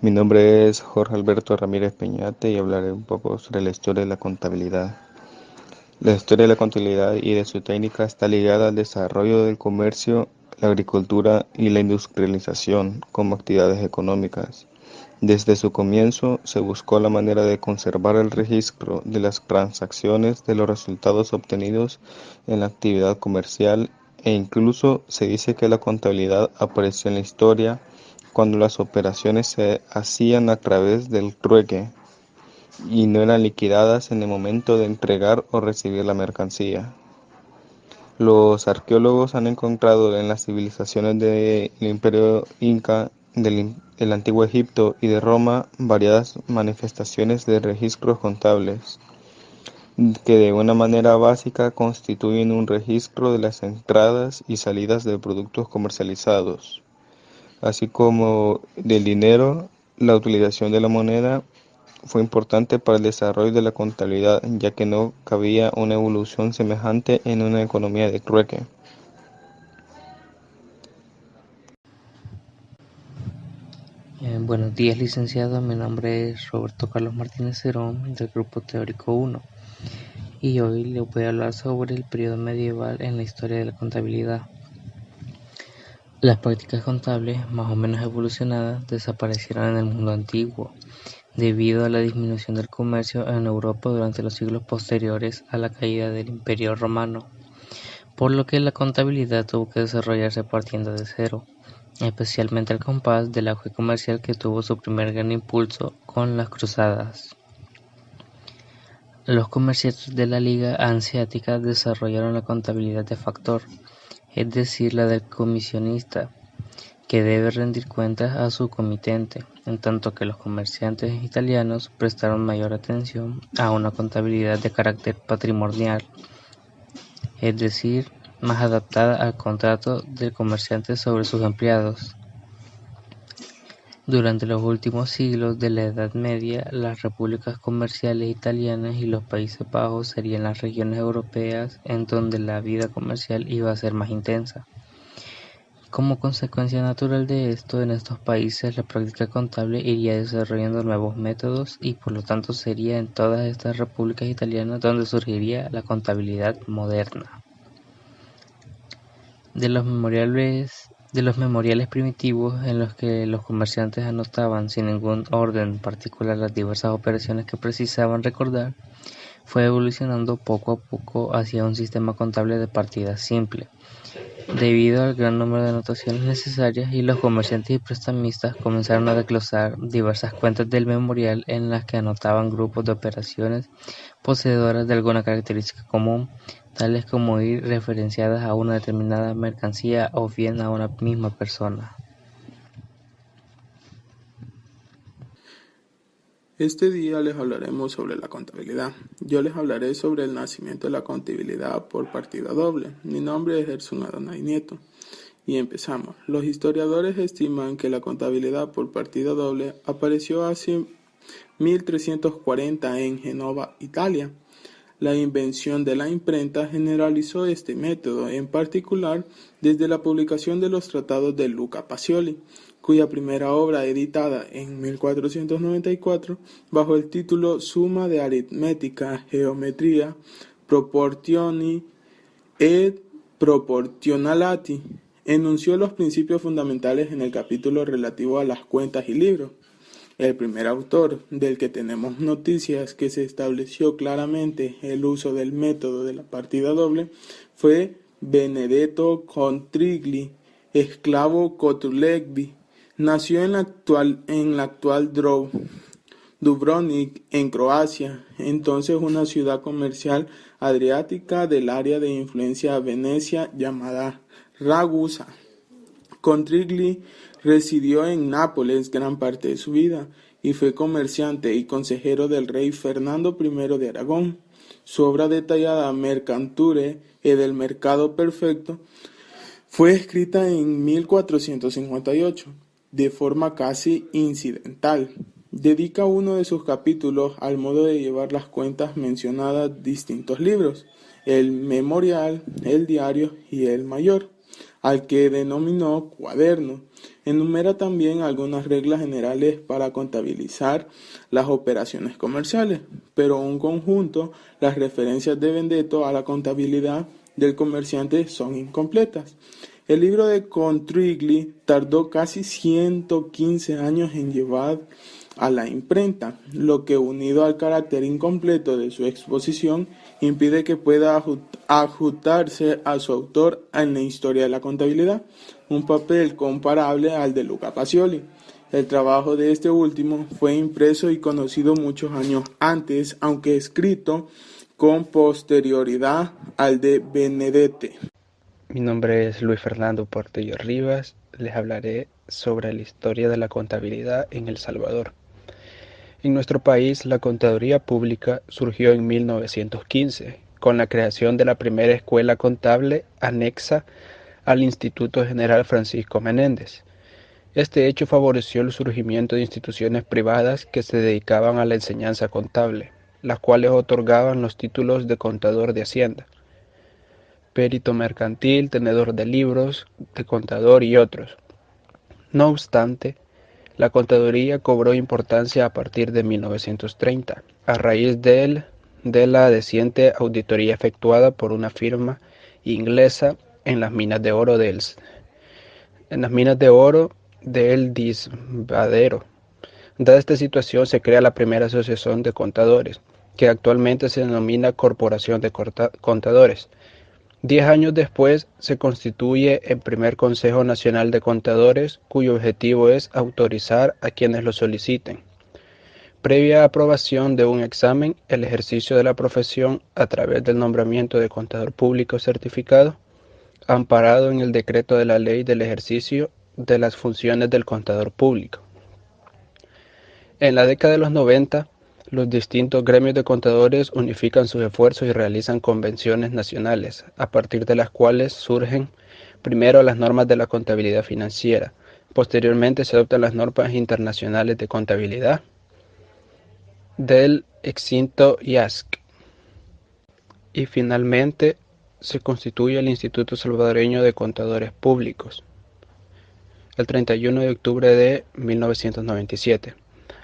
Mi nombre es Jorge Alberto Ramírez Peñate y hablaré un poco sobre la historia de la contabilidad. La historia de la contabilidad y de su técnica está ligada al desarrollo del comercio, la agricultura y la industrialización como actividades económicas. Desde su comienzo se buscó la manera de conservar el registro de las transacciones, de los resultados obtenidos en la actividad comercial e incluso se dice que la contabilidad apareció en la historia cuando las operaciones se hacían a través del trueque y no eran liquidadas en el momento de entregar o recibir la mercancía. Los arqueólogos han encontrado en las civilizaciones del Imperio Inca, del Antiguo Egipto y de Roma variadas manifestaciones de registros contables, que de una manera básica constituyen un registro de las entradas y salidas de productos comercializados, así como del dinero. La utilización de la moneda fue importante para el desarrollo de la contabilidad, ya que no cabía una evolución semejante en una economía de trueque. Buenos días, licenciado. Mi nombre es Roberto Carlos Martínez Cerón, del Grupo Teórico 1, y hoy le voy a hablar sobre el periodo medieval en la historia de la contabilidad. Las prácticas contables, más o menos evolucionadas, desaparecieron en el mundo antiguo, debido a la disminución del comercio en Europa durante los siglos posteriores a la caída del Imperio Romano, por lo que la contabilidad tuvo que desarrollarse partiendo de cero, especialmente al compás del auge comercial que tuvo su primer gran impulso con las cruzadas. Los comerciantes de la Liga Hanseática desarrollaron la contabilidad de factor, es decir, la del comisionista, que debe rendir cuentas a su comitente, en tanto que los comerciantes italianos prestaron mayor atención a una contabilidad de carácter patrimonial, es decir, más adaptada al contrato del comerciante sobre sus empleados. Durante los últimos siglos de la Edad Media, las repúblicas comerciales italianas y los Países Bajos serían las regiones europeas en donde la vida comercial iba a ser más intensa. Como consecuencia natural de esto, en estos países la práctica contable iría desarrollando nuevos métodos y por lo tanto sería en todas estas repúblicas italianas donde surgiría la contabilidad moderna. De los memoriales primitivos en los que los comerciantes anotaban sin ningún orden particular las diversas operaciones que precisaban recordar, fue evolucionando poco a poco hacia un sistema contable de partida simple, debido al gran número de anotaciones necesarias, y los comerciantes y prestamistas comenzaron a desglosar diversas cuentas del memorial en las que anotaban grupos de operaciones poseedoras de alguna característica común, tales como ir referenciadas a una determinada mercancía o bien a una misma persona. Este día les hablaremos sobre la contabilidad. Yo les hablaré sobre el nacimiento de la contabilidad por partida doble. Mi nombre es Gerson Adonai Nieto. Y empezamos. Los historiadores estiman que la contabilidad por partida doble apareció hacia 1340 en Génova, Italia. La invención de la imprenta generalizó este método, en particular desde la publicación de los tratados de Luca Pacioli, cuya primera obra, editada en 1494 bajo el título Summa de Aritmetica, Geometria, Proportioni et Proportionality, enunció los principios fundamentales en el capítulo relativo a las cuentas y libros. El primer autor del que tenemos noticias que se estableció claramente el uso del método de la partida doble fue Benedetto Contrigli, esclavo Cotulegvi. Nació en la actual Dubrovnik, en Croacia, entonces una ciudad comercial adriática del área de influencia Venecia llamada Ragusa. Contrigli residió en Nápoles gran parte de su vida y fue comerciante y consejero del rey Fernando I de Aragón. Su obra detallada Mercanture e del Mercado Perfecto fue escrita en 1458, de forma casi incidental. Dedica uno de sus capítulos al modo de llevar las cuentas mencionadas distintos libros, el Memorial, el Diario y el Mayor. al que denominó cuaderno. Enumera también algunas reglas generales para contabilizar las operaciones comerciales, pero en conjunto las referencias de Benedetto a la contabilidad del comerciante son incompletas. El libro de Contrigli tardó casi 115 años en llevar a la imprenta, lo que unido al carácter incompleto de su exposición impide que pueda adjutarse a su autor en la historia de la contabilidad un papel comparable al de Luca Pacioli. El trabajo de este último fue impreso y conocido muchos años antes, aunque escrito con posterioridad al de Benedetti. Mi nombre es Luis Fernando Portillo Rivas. Les hablaré sobre la historia de la contabilidad en El Salvador. En nuestro país, la contaduría pública surgió en 1915, con la creación de la primera escuela contable anexa al Instituto General Francisco Menéndez. Este hecho favoreció el surgimiento de instituciones privadas que se dedicaban a la enseñanza contable, las cuales otorgaban los títulos de contador de Hacienda, perito mercantil, tenedor de libros, de contador y otros. No obstante, la contaduría cobró importancia a partir de 1930, a raíz de la reciente auditoría efectuada por una firma inglesa en las minas de oro del Disbadero. Dada esta situación, se crea la primera asociación de contadores, que actualmente se denomina Corporación de Contadores. 10 años después se constituye el primer Consejo Nacional de Contadores, cuyo objetivo es autorizar a quienes lo soliciten, previa aprobación de un examen, el ejercicio de la profesión a través del nombramiento de contador público certificado, amparado en el decreto de la Ley del Ejercicio de las Funciones del Contador Público. En la década de los 90, los distintos gremios de contadores unifican sus esfuerzos y realizan convenciones nacionales, a partir de las cuales surgen primero las normas de la contabilidad financiera, posteriormente se adoptan las normas internacionales de contabilidad del extinto IASC y finalmente se constituye el Instituto Salvadoreño de Contadores Públicos el 31 de octubre de 1997.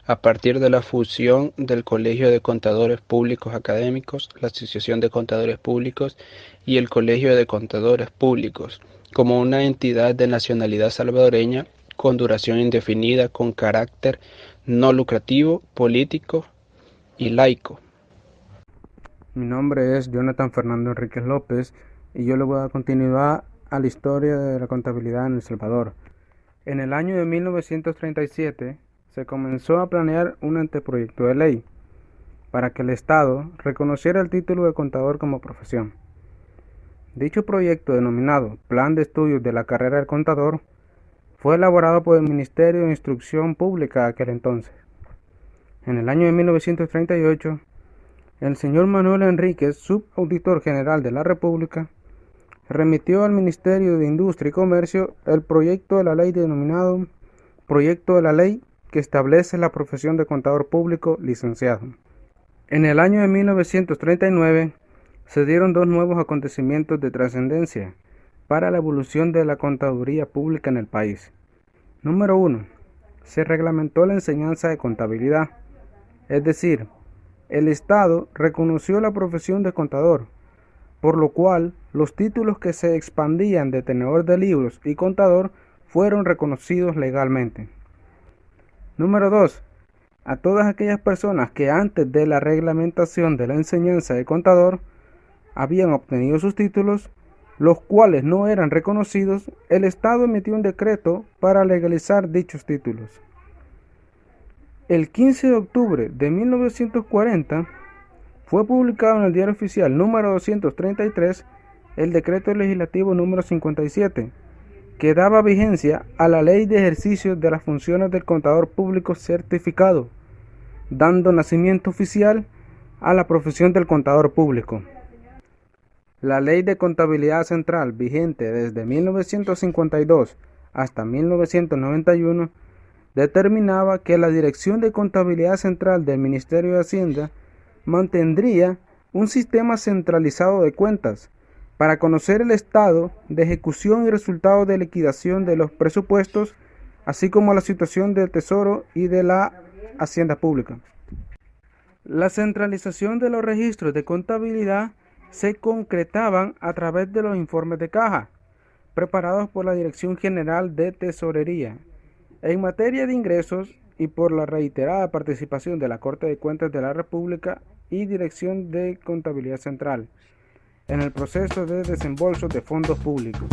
A partir de la fusión del Colegio de Contadores Públicos Académicos, la Asociación de Contadores Públicos y el Colegio de Contadores Públicos, como una entidad de nacionalidad salvadoreña con duración indefinida, con carácter no lucrativo, político y laico. Mi nombre es Jonathan Fernando Enríquez López y yo le voy a dar continuidad a la historia de la contabilidad en El Salvador. En el año de 1937 se comenzó a planear un anteproyecto de ley para que el Estado reconociera el título de contador como profesión. Dicho proyecto, denominado Plan de Estudios de la Carrera del Contador, fue elaborado por el Ministerio de Instrucción Pública de aquel entonces. En el año de 1938, el señor Manuel Enríquez, subauditor general de la República, remitió al Ministerio de Industria y Comercio el proyecto de la ley denominado Proyecto de la Ley que establece la profesión de contador público licenciado. En el año de 1939 se dieron dos nuevos acontecimientos de trascendencia para la evolución de la contaduría pública en el país. Número 1. Se reglamentó la enseñanza de contabilidad, es decir, el Estado reconoció la profesión de contador, por lo cual los títulos que se expandían de tenedor de libros y contador fueron reconocidos legalmente. Número 2. A todas aquellas personas que antes de la reglamentación de la enseñanza de contador habían obtenido sus títulos, los cuales no eran reconocidos, el Estado emitió un decreto para legalizar dichos títulos. El 15 de octubre de 1940 fue publicado en el Diario Oficial número 233 el decreto legislativo número 57, que daba vigencia a la Ley de Ejercicio de las Funciones del Contador Público Certificado, dando nacimiento oficial a la profesión del contador público. La Ley de Contabilidad Central, vigente desde 1952 hasta 1991, determinaba que la Dirección de Contabilidad Central del Ministerio de Hacienda mantendría un sistema centralizado de cuentas, para conocer el estado de ejecución y resultados de liquidación de los presupuestos, así como la situación del Tesoro y de la Hacienda Pública. La centralización de los registros de contabilidad se concretaban a través de los informes de caja, preparados por la Dirección General de Tesorería. En materia de ingresos y por la reiterada participación de la Corte de Cuentas de la República y Dirección de Contabilidad Central en el proceso de desembolso de fondos públicos.